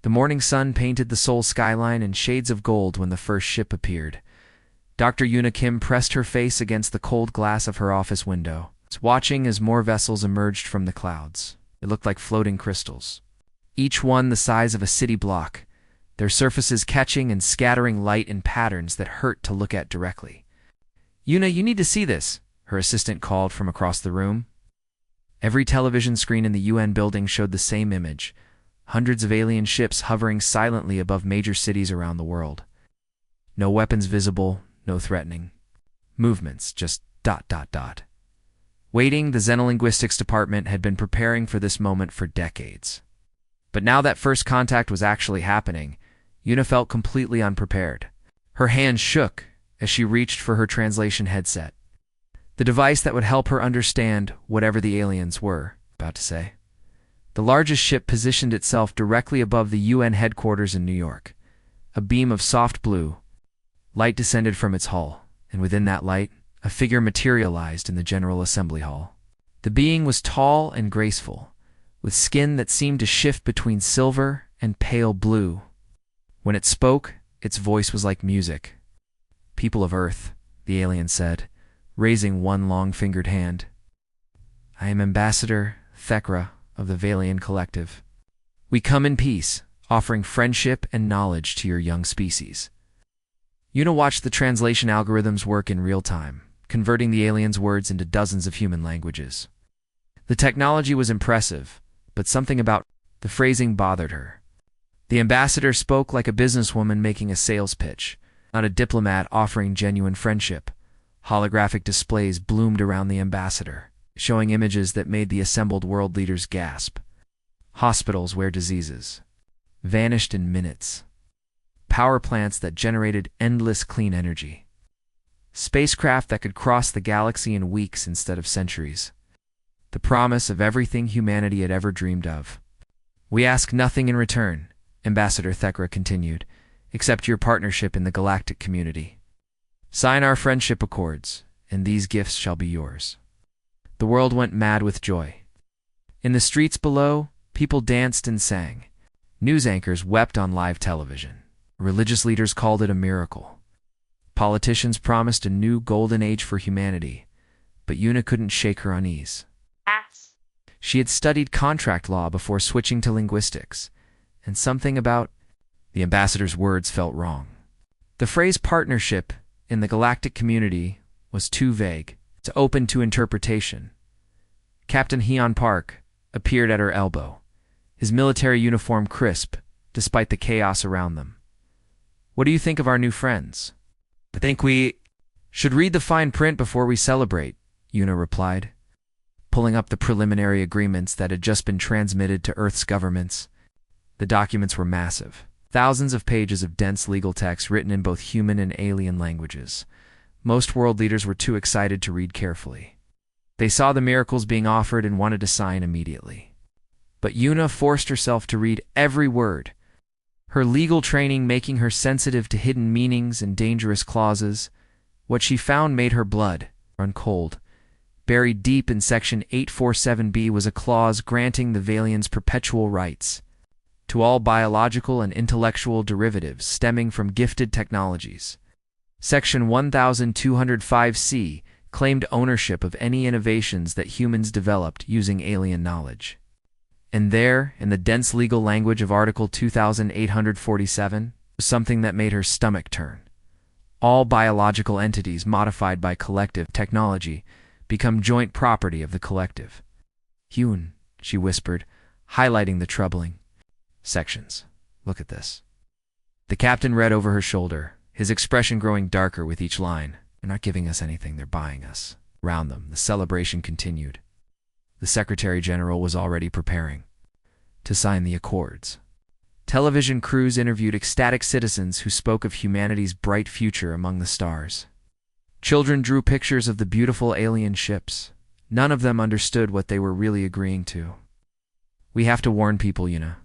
The morning sun painted the Seoul skyline in shades of gold when the first ship appeared. Dr. Yuna Kim pressed her face against the cold glass of her office window, watching as more vessels emerged from the clouds. It looked like floating crystals, each one the size of a city block, their surfaces catching and scattering light in patterns that hurt to look at directly. "Yuna, you need to see this," her assistant called from across the room. Every television screen in the UN building showed the same image, hundreds of alien ships hovering silently above major cities around the world. No weapons visible, no threatening movements, just ... Waiting, the Xenolinguistics department had been preparing for this moment for decades. But now that first contact was actually happening, Yuna felt completely unprepared. Her hands shook as she reached for her translation headset, the device that would help her understand whatever the aliens were about to say. The largest ship positioned itself directly above the UN headquarters in New York. A beam of soft blue light descended from its hull, and within that light, a figure materialized in the General Assembly Hall. The being was tall and graceful, with skin that seemed to shift between silver and pale blue. When it spoke, its voice was like music. "People of Earth," the alien said, raising one long-fingered hand. "I am Ambassador Thekra of the Valian Collective. We come in peace, offering friendship and knowledge to your young species." Yuna watched the translation algorithms work in real time, converting the aliens' words into dozens of human languages. The technology was impressive, but something about the phrasing bothered her. The ambassador spoke like a businesswoman making a sales pitch, not a diplomat offering genuine friendship. Holographic displays bloomed around the ambassador, showing images that made the assembled world leaders gasp. Hospitals where diseases vanished in minutes. Power plants that generated endless clean energy. Spacecraft that could cross the galaxy in weeks instead of centuries. The promise of everything humanity had ever dreamed of. "We ask nothing in return," Ambassador Thekra continued, "except your partnership in the galactic community. Sign our friendship accords, and these gifts shall be yours." The world went mad with joy. In the streets below, people danced and sang. News anchors wept on live television. Religious leaders called it a miracle. Politicians promised a new golden age for humanity, but Yuna couldn't shake her unease. She had studied contract law before switching to linguistics, and something about the ambassador's words felt wrong. The phrase partnership in the galactic community was too vague, to open to interpretation. Captain Hyun Park appeared at her elbow, his military uniform crisp, despite the chaos around them. "What do you think of our new friends?" "I think we should read the fine print before we celebrate," Yuna replied, pulling up the preliminary agreements that had just been transmitted to Earth's governments. The documents were massive, thousands of pages of dense legal text written in both human and alien languages. Most world leaders were too excited to read carefully. They saw the miracles being offered and wanted to sign immediately. But Yuna forced herself to read every word, her legal training making her sensitive to hidden meanings and dangerous clauses. What she found made her blood run cold. Buried deep in Section 847B was a clause granting the Valians perpetual rights to all biological and intellectual derivatives stemming from gifted technologies. Section 1205C claimed ownership of any innovations that humans developed using alien knowledge. And there, in the dense legal language of Article 2847, was something that made her stomach turn. All biological entities modified by collective technology become joint property of the collective. "Hyun," she whispered, highlighting the troubling sections. "Look at this." The captain read over her shoulder, his expression growing darker with each line. "They're not giving us anything, they're buying us." Around them, the celebration continued. The Secretary General was already preparing to sign the accords. Television crews interviewed ecstatic citizens who spoke of humanity's bright future among the stars. Children drew pictures of the beautiful alien ships. None of them understood what they were really agreeing to. "We have to warn people," Yuna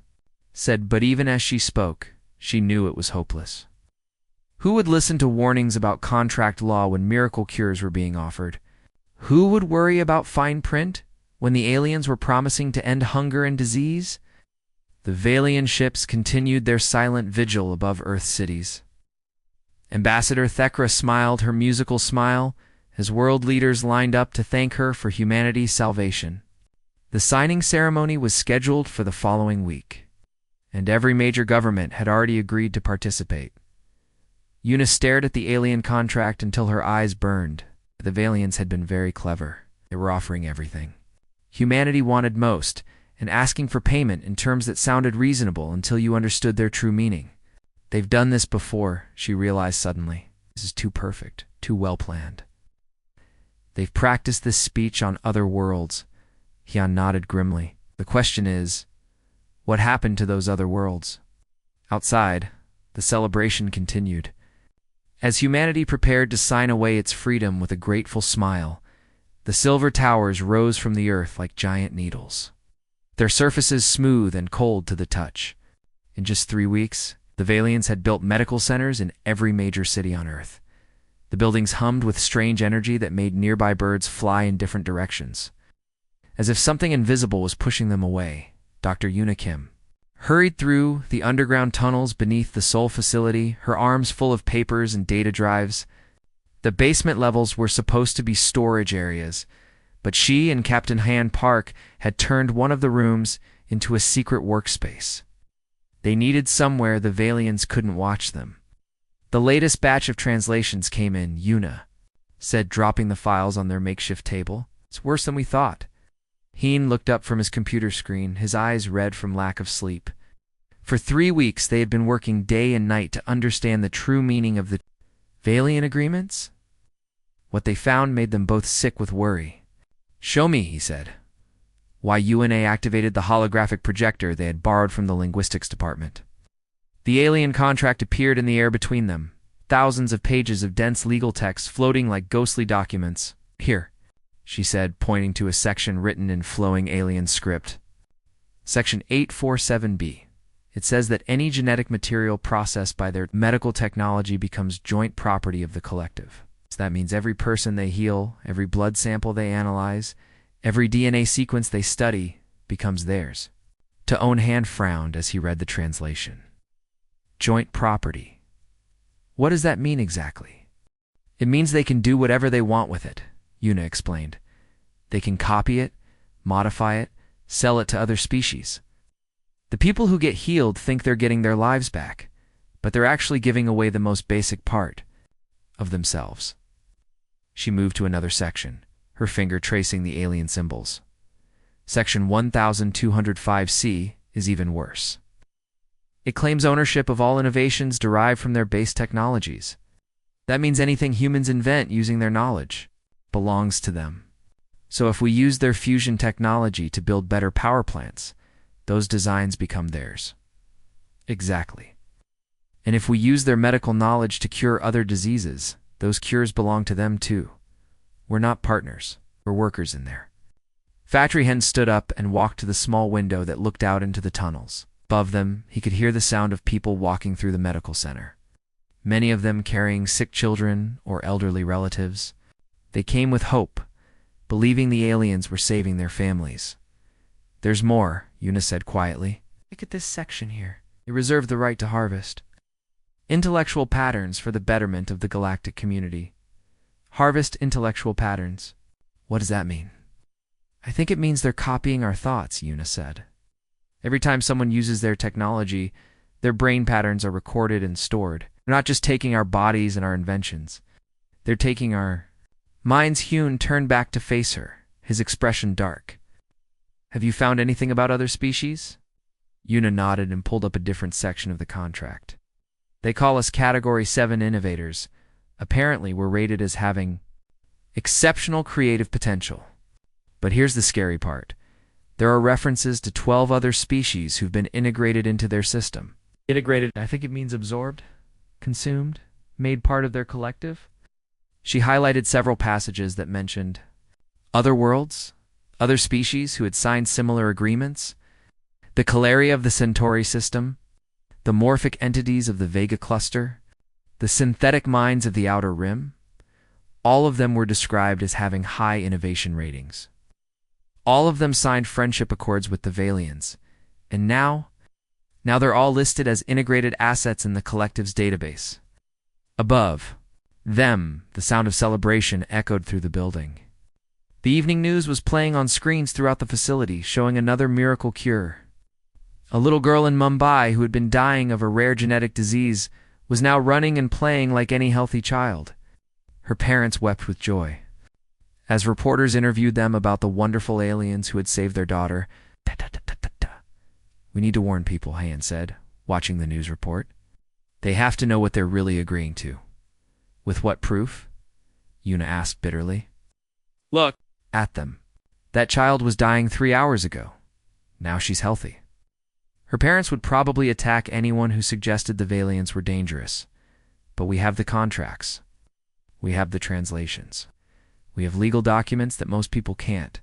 said, but even as she spoke, she knew it was hopeless. Who would listen to warnings about contract law when miracle cures were being offered? Who would worry about fine print when the aliens were promising to end hunger and disease? The Valian ships continued their silent vigil above Earth's cities. Ambassador Thekra smiled her musical smile as world leaders lined up to thank her for humanity's salvation. The signing ceremony was scheduled for the following week, and every major government had already agreed to participate. Una stared at the alien contract until her eyes burned. The Valians had been very clever. They were offering everything humanity wanted most, and asking for payment in terms that sounded reasonable until you understood their true meaning. They've done this before, she realized suddenly. This is too perfect, too well planned. They've practiced this speech on other worlds. Hyun nodded grimly. The question is, what happened to those other worlds? Outside, the celebration continued. As humanity prepared to sign away its freedom with a grateful smile, the silver towers rose from the earth like giant needles, their surfaces smooth and cold to the touch. In just 3 weeks, the Valians had built medical centers in every major city on Earth. The buildings hummed with strange energy that made nearby birds fly in different directions. As if something invisible was pushing them away, Dr. Una Kim hurried through the underground tunnels beneath the Seoul facility, her arms full of papers and data drives. The basement levels were supposed to be storage areas, but she and Captain Han Park had turned one of the rooms into a secret workspace. They needed somewhere the Valians couldn't watch them. The latest batch of translations came in, Una said, dropping the files on their makeshift table. It's worse than we thought. Heen looked up from his computer screen, his eyes red from lack of sleep. For 3 weeks they had been working day and night to understand the true meaning of the Valian agreements. What they found made them both sick with worry. Show me, he said. Why UNA activated the holographic projector they had borrowed from the linguistics department. The alien contract appeared in the air between them, thousands of pages of dense legal text floating like ghostly documents. Here, she said, pointing to a section written in flowing alien script. Section 847B. It says that any genetic material processed by their medical technology becomes joint property of the collective. So that means every person they heal, every blood sample they analyze, every DNA sequence they study becomes theirs. To-own Han frowned as he read the translation. Joint property. What does that mean exactly? It means they can do whatever they want with it, Una explained. They can copy it, modify it, sell it to other species. The people who get healed think they're getting their lives back, but they're actually giving away the most basic part of themselves. She moved to another section, her finger tracing the alien symbols. Section 1205C is even worse. It claims ownership of all innovations derived from their base technologies. That means anything humans invent using their knowledge belongs to them. So if we use their fusion technology to build better power plants, those designs become theirs. Exactly. And if we use their medical knowledge to cure other diseases, those cures belong to them too. We're not partners, we're workers in there. Factory Hen stood up and walked to the small window that looked out into the tunnels. Above them, he could hear the sound of people walking through the medical center. Many of them carrying sick children or elderly relatives. They came with hope, believing the aliens were saving their families. There's more, Una said quietly. Look at this section here. They reserve the right to harvest intellectual patterns for the betterment of the galactic community. Harvest intellectual patterns. What does that mean? I think it means they're copying our thoughts, Una said. Every time someone uses their technology, their brain patterns are recorded and stored. They're not just taking our bodies and our inventions. They're taking our minds. Hyun turned back to face her, his expression dark. Have you found anything about other species? Una nodded and pulled up a different section of the contract. They call us Category 7 innovators. Apparently, we're rated as having exceptional creative potential. But here's the scary part. There are references to 12 other species who've been integrated into their system. Integrated, I think it means absorbed, consumed, made part of their collective. She highlighted several passages that mentioned other worlds, other species who had signed similar agreements, the Calaria of the Centauri system, the morphic entities of the Vega cluster, the synthetic minds of the Outer Rim. All of them were described as having high innovation ratings. All of them signed friendship accords with the Valians, and now Now they're all listed as integrated assets in the collective's database. Above them, the sound of celebration echoed through the building. The evening news was playing on screens throughout the facility, showing another miracle cure. A little girl in Mumbai who had been dying of a rare genetic disease was now running and playing like any healthy child. Her parents wept with joy. As reporters interviewed them about the wonderful aliens who had saved their daughter, "We need to warn people," Hayan said, watching the news report. "They have to know what they're really agreeing to." "With what proof?" Yuna asked bitterly. "Look at them. That child was dying 3 hours ago. Now she's healthy." Her parents would probably attack anyone who suggested the Valiants were dangerous. But we have the contracts. We have the translations. We have legal documents that most people can't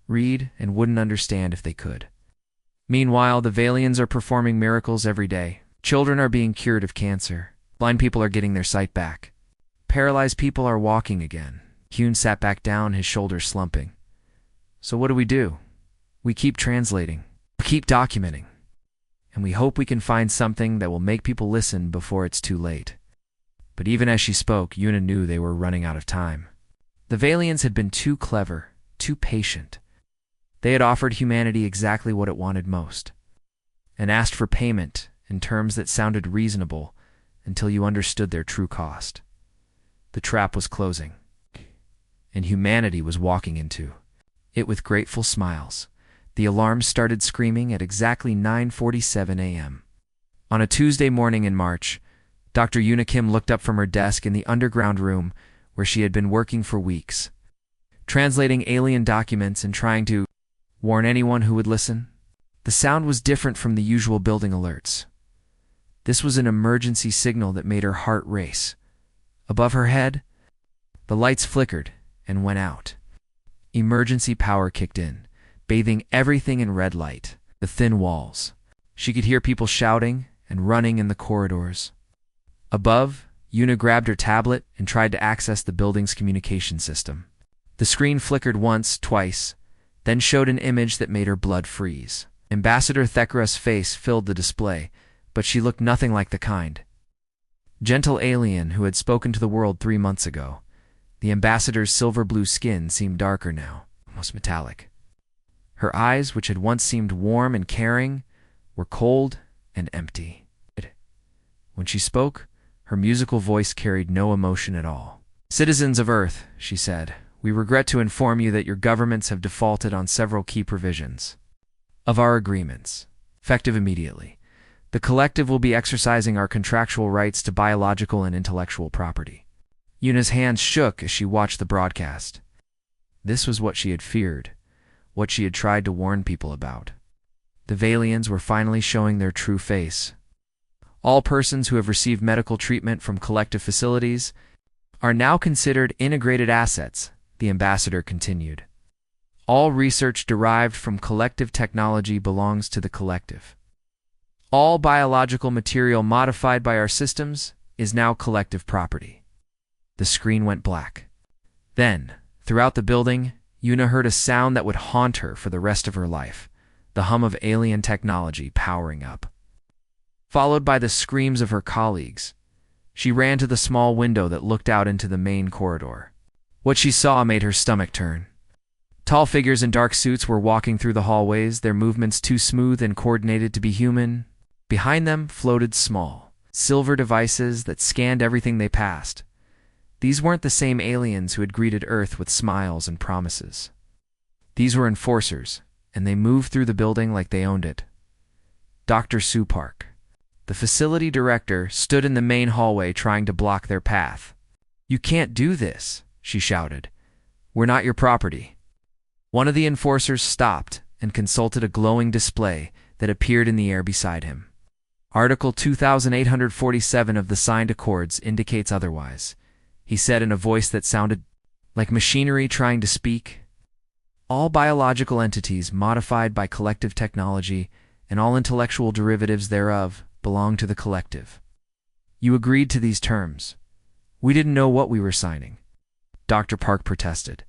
read and wouldn't understand if they could. Meanwhile, the Valiants are performing miracles every day. Children are being cured of cancer. Blind people are getting their sight back. Paralyzed people are walking again. Hyun sat back down, his shoulders slumping. "So what do? We keep translating. We keep documenting. And we hope we can find something that will make people listen before it's too late." But even as she spoke, Yuna knew they were running out of time. The Valiants had been too clever, too patient. They had offered humanity exactly what it wanted most, and asked for payment in terms that sounded reasonable until you understood their true cost. The trap was closing, and humanity was walking into it with grateful smiles. The alarms started screaming at exactly 9:47 a.m. On a Tuesday morning in March, Dr. Yuna Kim looked up from her desk in the underground room where she had been working for weeks, translating alien documents and trying to warn anyone who would listen. The sound was different from the usual building alerts. This was an emergency signal that made her heart race. Above her head, the lights flickered and went out. Emergency power kicked in, bathing everything in red light, the thin walls. She could hear people shouting and running in the corridors. Above, Yuna grabbed her tablet and tried to access the building's communication system. The screen flickered once, twice, then showed an image that made her blood freeze. Ambassador Thekura's face filled the display, but she looked nothing like the kind gentle alien who had spoken to the world 3 months ago. The ambassador's silver-blue skin seemed darker now, almost metallic. Her eyes, which had once seemed warm and caring, were cold and empty. When she spoke, her musical voice carried no emotion at all. "Citizens of Earth," she said, "we regret to inform you that your governments have defaulted on several key provisions of our agreements, effective immediately. The collective will be exercising our contractual rights to biological and intellectual property." Yuna's hands shook as she watched the broadcast. This was what she had feared, what she had tried to warn people about. The Valians were finally showing their true face. All persons who have received medical treatment from collective facilities are now considered integrated assets, the ambassador continued. All research derived from collective technology belongs to the collective. All biological material modified by our systems is now collective property. The screen went black. Then, throughout the building, Yuna heard a sound that would haunt her for the rest of her life, the hum of alien technology powering up. Followed by the screams of her colleagues, she ran to the small window that looked out into the main corridor. What she saw made her stomach turn. Tall figures in dark suits were walking through the hallways, their movements too smooth and coordinated to be human. Behind them floated small, silver devices that scanned everything they passed. These weren't the same aliens who had greeted Earth with smiles and promises. These were enforcers, and they moved through the building like they owned it. Dr. Supark, the facility director, stood in the main hallway trying to block their path. "You can't do this," she shouted. "We're not your property." One of the enforcers stopped and consulted a glowing display that appeared in the air beside him. "Article 2847 of the signed accords indicates otherwise," he said in a voice that sounded like machinery trying to speak. "All biological entities modified by collective technology and all intellectual derivatives thereof belong to the collective. You agreed to these terms. We didn't know what we were signing." Dr. Park protested.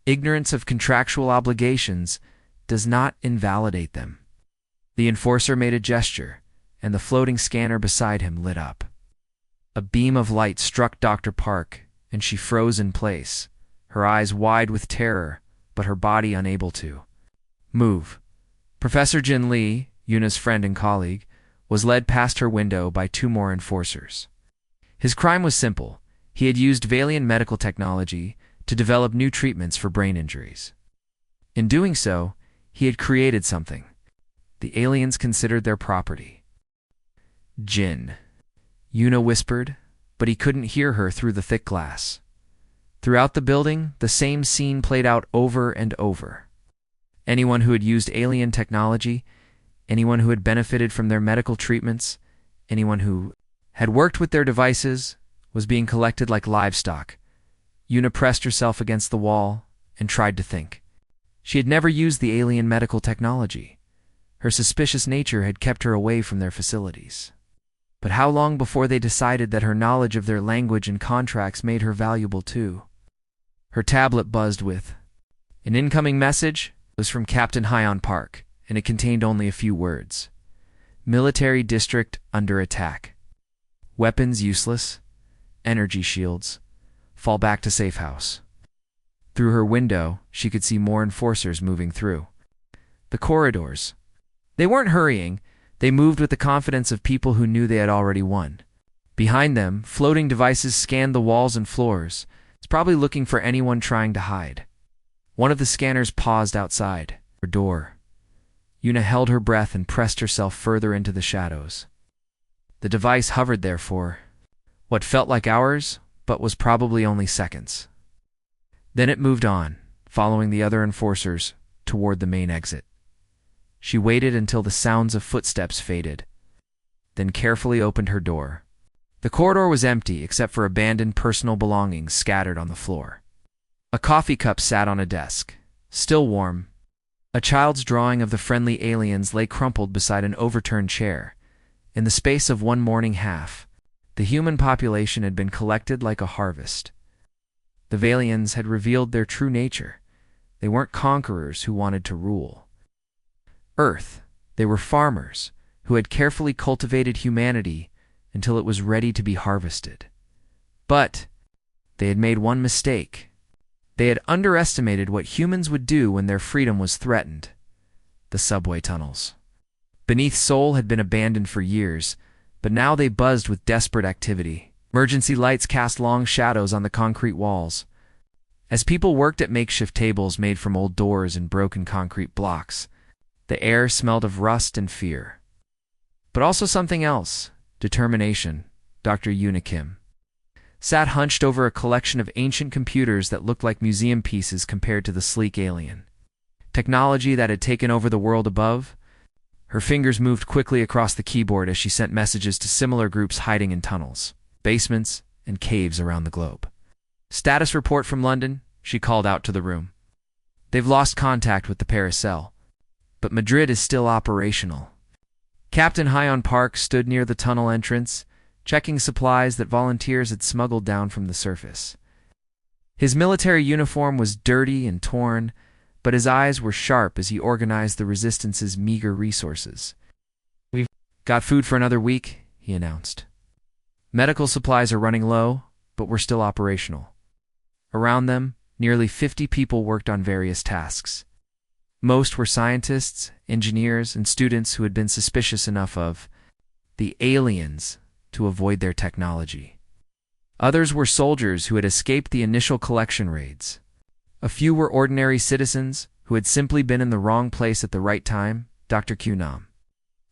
"Ignorance of contractual obligations does not invalidate them." The enforcer made a gesture, and the floating scanner beside him lit up. A beam of light struck Dr. Park, and she froze in place, her eyes wide with terror, but her body unable to move. Professor Jin Lee, Yuna's friend and colleague, was led past her window by two more enforcers. His crime was simple. He had used Valian medical technology to develop new treatments for brain injuries. In doing so, he had created something the aliens considered their property. Jin, Yuna whispered, but he couldn't hear her through the thick glass. Throughout the building, the same scene played out over and over. Anyone who had used alien technology, anyone who had benefited from their medical treatments, anyone who had worked with their devices was being collected like livestock. Yuna pressed herself against the wall and tried to think. She had never used the alien medical technology. Her suspicious nature had kept her away from their facilities. But how long before they decided that her knowledge of their language and contracts made her valuable too? Her tablet buzzed with an incoming message. It was from Captain Hyon Park, and it contained only a few words. Military district under attack. Weapons useless. Energy shields. Fall back to safe house. Through her window, she could see more enforcers moving through the corridors. They weren't hurrying. They moved with the confidence of people who knew they had already won. Behind them, floating devices scanned the walls and floors. It's probably looking for anyone trying to hide. One of the scanners paused outside her door. Yuna held her breath and pressed herself further into the shadows. The device hovered there for what felt like hours, but was probably only seconds. Then it moved on, following the other enforcers toward the main exit. She waited until the sounds of footsteps faded, then carefully opened her door. The corridor was empty except for abandoned personal belongings scattered on the floor. A coffee cup sat on a desk, still warm. A child's drawing of the friendly aliens lay crumpled beside an overturned chair. In the space of one morning half, the human population had been collected like a harvest. The Valians had revealed their true nature. They weren't conquerors who wanted to rule Earth. They were farmers who had carefully cultivated humanity until it was ready to be harvested. But they had made one mistake. They had underestimated what humans would do when their freedom was threatened. The subway tunnels beneath Seoul had been abandoned for years, but now they buzzed with desperate activity. Emergency lights cast long shadows on the concrete walls. As people worked at makeshift tables made from old doors and broken concrete blocks, the air smelled of rust and fear. But also something else, determination. Dr. Yuna Kim sat hunched over a collection of ancient computers that looked like museum pieces compared to the sleek alien technology that had taken over the world above. Her fingers moved quickly across the keyboard as she sent messages to similar groups hiding in tunnels, basements, and caves around the globe. Status report from London, she called out to the room. They've lost contact with the Paracel, but Madrid is still operational. Captain Hyon Park stood near the tunnel entrance, checking supplies that volunteers had smuggled down from the surface. His military uniform was dirty and torn, but his eyes were sharp as he organized the Resistance's meager resources. We've got food for another week, he announced. Medical supplies are running low, but we're still operational. Around them, nearly 50 people worked on various tasks. Most were scientists, engineers, and students who had been suspicious enough of the aliens to avoid their technology. Others were soldiers who had escaped the initial collection raids. A few were ordinary citizens who had simply been in the wrong place at the right time. Dr. Qnam,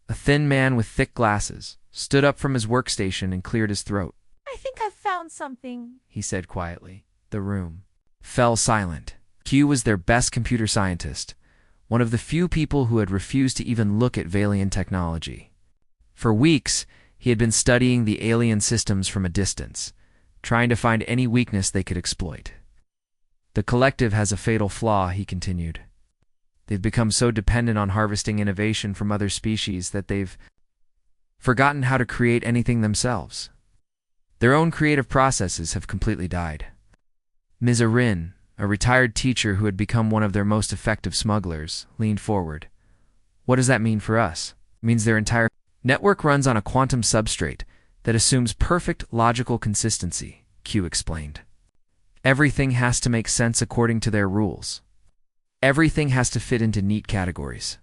a thin man with thick glasses, stood up from his workstation and cleared his throat. I think I've found something, he said quietly. The room fell silent. Q was their best computer scientist, one of the few people who had refused to even look at Valian technology. For weeks, he had been studying the alien systems from a distance, trying to find any weakness they could exploit. The collective has a fatal flaw, he continued. They've become so dependent on harvesting innovation from other species that they've forgotten how to create anything themselves. Their own creative processes have completely died. Ms. Arin, a retired teacher who had become one of their most effective smugglers, leaned forward. What does that mean for us? It means their entire Network runs on a quantum substrate that assumes perfect logical consistency, Q explained. Everything has to make sense according to their rules. Everything has to fit into neat categories.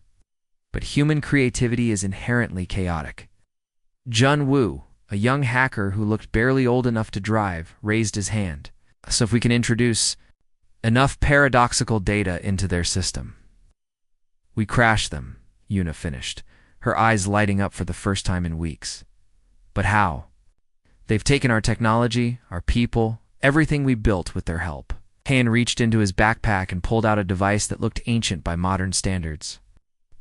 But human creativity is inherently chaotic. Jun Woo, a young hacker who looked barely old enough to drive, raised his hand. So if we can introduce enough paradoxical data into their system. We crash them, Yuna finished, her eyes lighting up for the first time in weeks. But how? They've taken our technology, our people, everything we built with their help. Han reached into his backpack and pulled out a device that looked ancient by modern standards.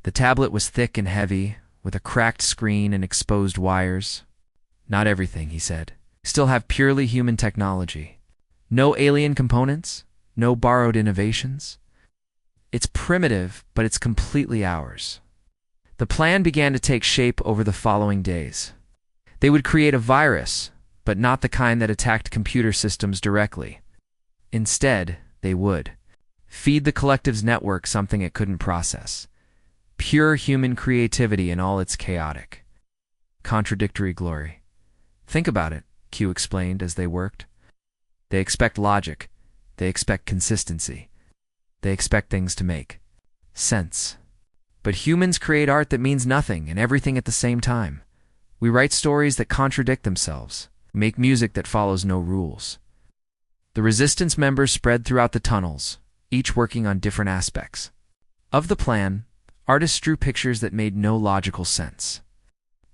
The tablet was thick and heavy, with a cracked screen and exposed wires. Not everything, he said. Still have purely human technology. No alien components, no borrowed innovations. It's primitive, but it's completely ours. The plan began to take shape over the following days. They would create a virus, but not the kind that attacked computer systems directly. Instead, they would feed the collective's network something it couldn't process. Pure human creativity in all its chaotic, contradictory glory. Think about it, Q explained as they worked. They expect logic. They expect consistency. They expect things to make sense. But humans create art that means nothing and everything at the same time. We write stories that contradict themselves, make music that follows no rules. The resistance members spread throughout the tunnels, each working on different aspects. Of the plan, artists drew pictures that made no logical sense.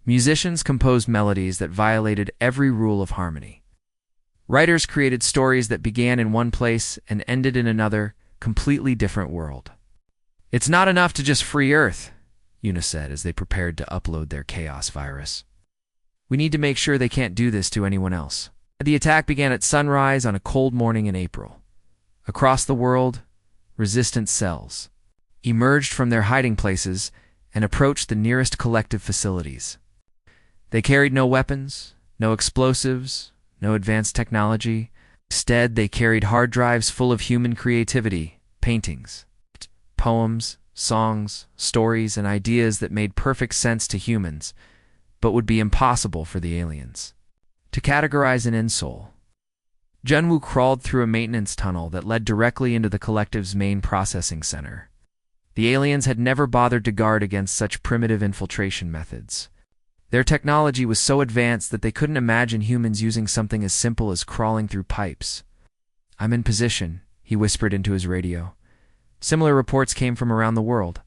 Musicians composed melodies that violated every rule of harmony. Writers created stories that began in one place and ended in another, completely different world. It's not enough to just free Earth, Yuna said as they prepared to upload their chaos virus. We need to make sure they can't do this to anyone else. The attack began at sunrise on a cold morning in April. Across the world, resistance cells emerged from their hiding places and approached the nearest collective facilities. They carried no weapons, no explosives, no advanced technology. Instead, they carried hard drives full of human creativity, paintings, poems, songs, stories, and ideas that made perfect sense to humans, but would be impossible for the aliens. To categorize an insole, Junwoo crawled through a maintenance tunnel that led directly into the collective's main processing center. The aliens had never bothered to guard against such primitive infiltration methods. Their technology was so advanced that they couldn't imagine humans using something as simple as crawling through pipes. I'm in position, he whispered into his radio. Similar reports came from around the world.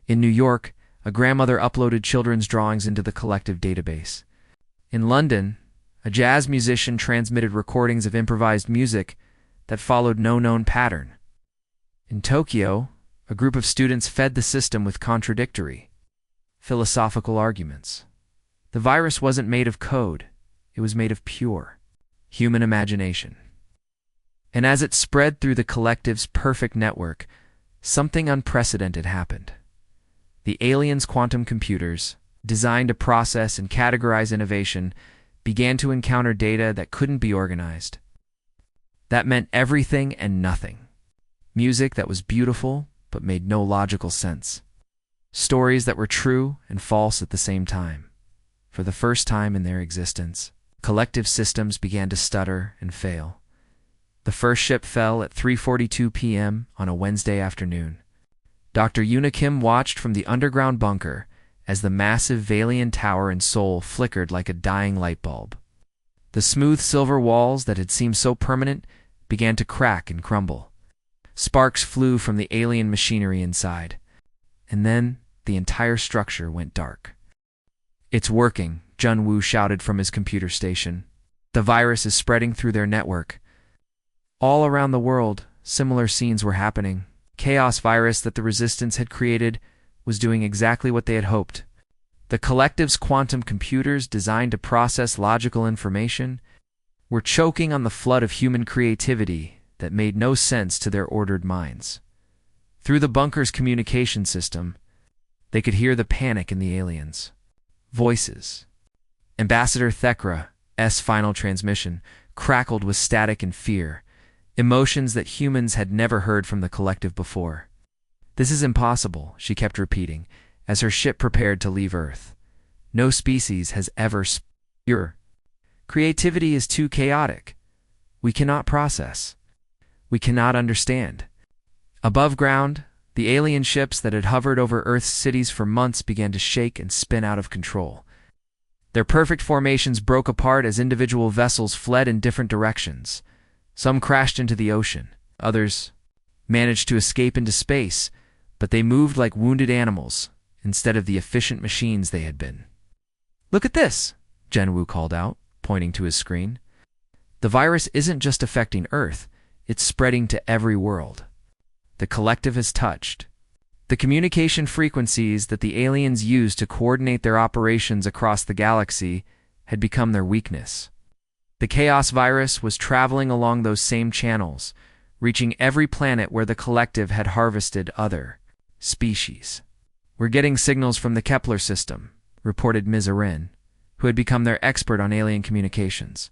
In New York, a grandmother uploaded children's drawings into the collective database. In London, a jazz musician transmitted recordings of improvised music that followed no known pattern. In Tokyo, a group of students fed the system with contradictory, philosophical arguments. The virus wasn't made of code, it was made of pure, human imagination. And as it spread through the collective's perfect network, something unprecedented happened. The aliens' quantum computers, designed to process and categorize innovation, began to encounter data that couldn't be organized. That meant everything and nothing. Music that was beautiful but made no logical sense. Stories that were true and false at the same time. For the first time in their existence, collective systems began to stutter and fail. The first ship fell at 3:42 p.m. on a Wednesday afternoon. Dr. Yuna Kim watched from the underground bunker as the massive Valian tower in Seoul flickered like a dying light bulb. The smooth silver walls that had seemed so permanent began to crack and crumble. Sparks flew from the alien machinery inside, and then the entire structure went dark. It's working, Junwoo shouted from his computer station. The virus is spreading through their network. All around the world, similar scenes were happening. Chaos virus that the resistance had created was doing exactly what they had hoped. The collective's quantum computers, designed to process logical information, were choking on the flood of human creativity that made no sense to their ordered minds. Through the bunker's communication system, they could hear the panic in the aliens. Voices. Ambassador Thekra's final transmission crackled with static and fear, emotions that humans had never heard from the collective before. This is impossible, she kept repeating, as her ship prepared to leave Earth. No species has ever pure. Creativity is too chaotic. We cannot process. We cannot understand. Above ground, the alien ships that had hovered over Earth's cities for months began to shake and spin out of control. Their perfect formations broke apart as individual vessels fled in different directions. Some crashed into the ocean. Others managed to escape into space, but they moved like wounded animals instead of the efficient machines they had been. "Look at this," Genwu called out, pointing to his screen. "The virus isn't just affecting Earth, it's spreading to every world. The collective has touched. The communication frequencies that the aliens used to coordinate their operations across the galaxy had become their weakness. The chaos virus was traveling along those same channels, reaching every planet where the collective had harvested other species. We're getting signals from the Kepler system," reported Ms. Arin, who had become their expert on alien communications.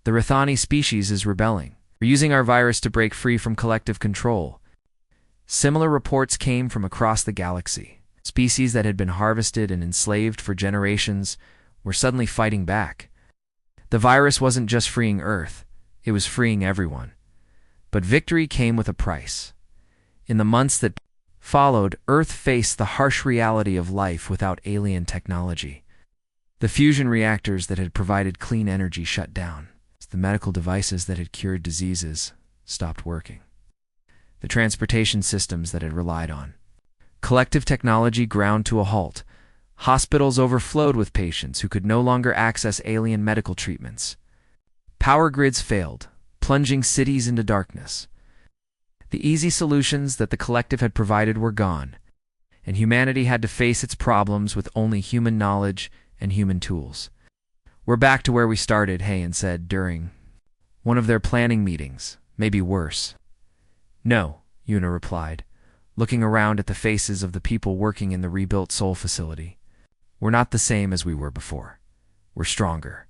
"The Rathani species is rebelling. We're using our virus to break free from collective control." Similar reports came from across the galaxy. Species that had been harvested and enslaved for generations were suddenly fighting back. The virus wasn't just freeing Earth, it was freeing everyone. But victory came with a price. In the months that followed, Earth faced the harsh reality of life without alien technology. The fusion reactors that had provided clean energy shut down. The medical devices that had cured diseases stopped working. The transportation systems that had relied on collective technology ground to a halt. Hospitals overflowed with patients who could no longer access alien medical treatments. Power grids failed, plunging cities into darkness. The easy solutions that the collective had provided were gone, and humanity had to face its problems with only human knowledge and human tools. "We're back to where we started," Hayan said during one of their planning meetings. "Maybe worse." "No," Una replied, looking around at the faces of the people working in the rebuilt Sol facility. "We're not the same as we were before. We're stronger."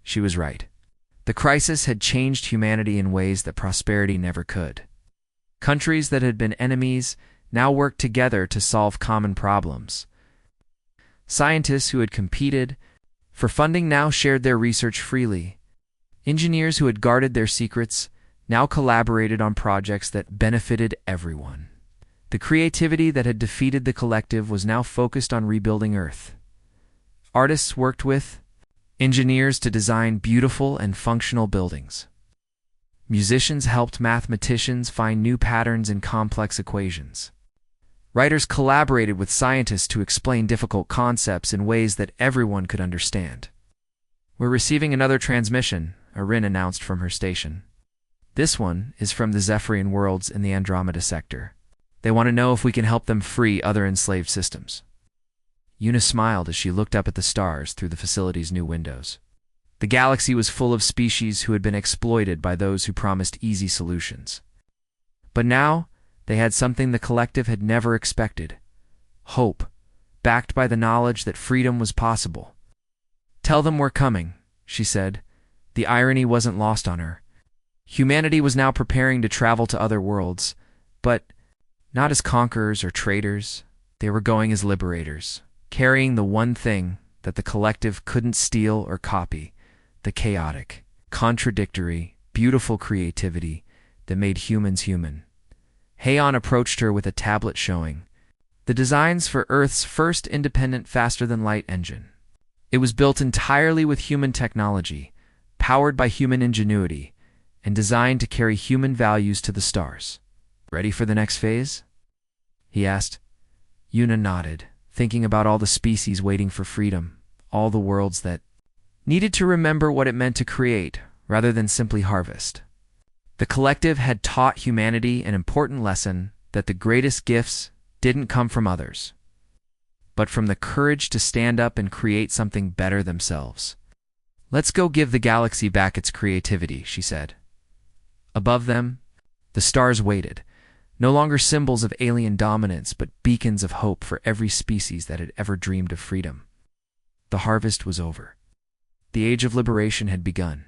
She was right. The crisis had changed humanity in ways that prosperity never could. Countries that had been enemies now worked together to solve common problems. Scientists who had competed for funding now shared their research freely. Engineers who had guarded their secrets now collaborated on projects that benefited everyone. The creativity that had defeated the collective was now focused on rebuilding Earth. Artists worked with engineers to design beautiful and functional buildings. Musicians helped mathematicians find new patterns in complex equations. Writers collaborated with scientists to explain difficult concepts in ways that everyone could understand. "We're receiving another transmission," Arin announced from her station. "This one is from the Zephyrian worlds in the Andromeda sector. They want to know if we can help them free other enslaved systems." Una smiled as she looked up at the stars through the facility's new windows. The galaxy was full of species who had been exploited by those who promised easy solutions. But now, they had something the collective had never expected: hope, backed by the knowledge that freedom was possible. "Tell them we're coming," she said. The irony wasn't lost on her. Humanity was now preparing to travel to other worlds, but not as conquerors or traitors. They were going as liberators, carrying the one thing that the collective couldn't steal or copy: the chaotic, contradictory, beautiful creativity that made humans human. Hayon approached her with a tablet showing the designs for Earth's first independent faster-than-light engine. It was built entirely with human technology, powered by human ingenuity, and designed to carry human values to the stars. "Ready for the next phase?" he asked. Una nodded, thinking about all the species waiting for freedom, all the worlds that needed to remember what it meant to create rather than simply harvest. The collective had taught humanity an important lesson: that the greatest gifts didn't come from others, but from the courage to stand up and create something better themselves. "Let's go give the galaxy back its creativity," she said. Above them, the stars waited, no longer symbols of alien dominance, but beacons of hope for every species that had ever dreamed of freedom. The harvest was over. The age of liberation had begun.